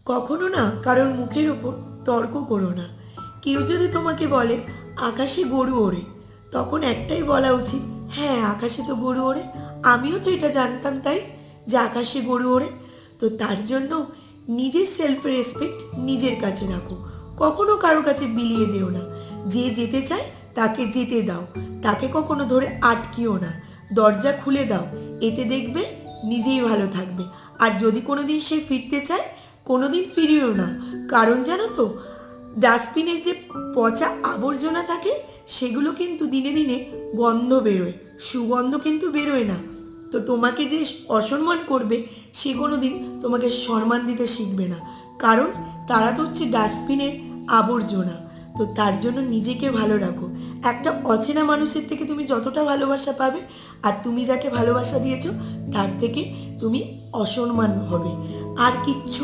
কখনো না কারোর মুখের ওপর তর্ক করো না। কেউ যদি তোমাকে বলে আকাশে গরু ওড়ে, তখন একটাই বলা উচিত, হ্যাঁ আকাশে তো গরু ওড়ে, আমিও তো এটা জানতাম তাই যে আকাশে গরু ওড়ে। তো তার জন্য নিজের সেলফ রেসপেক্ট নিজের কাছে রাখো, কখনো কারো কাছে বিলিয়ে দিও না। যে যেতে চায় তাকে যেতে দাও, তাকে কখনো ধরে আটকিও না, দরজা খুলে দাও। এতে দেখবে নিজেই ভালো থাকবে। আর যদি কোনোদিন সে ফিরতে চায়, কোনোদিন ফিরিও না। কারণ জানো তো, ডাস্টবিনের যে পচা আবর্জনা থাকে সেগুলো কিন্তু দিনে দিনে গন্ধ বেরোয়, সুগন্ধ কিন্তু বেরোয় না। তো তোমাকে যে অসম্মান করবে সে কোনো দিন তোমাকে সম্মান দিতে শিখবে না, কারণ তারা তো হচ্ছে ডাস্টবিনের আবর্জনা। তো তার জন্য নিজেকে ভালো রাখো। একটা অচেনা মানুষের থেকে তুমি যতটা ভালোবাসা পাবে, আর তুমি যাকে ভালোবাসা দিয়েছো তার থেকে তুমি অসম্মান হবে, আর কিচ্ছু না।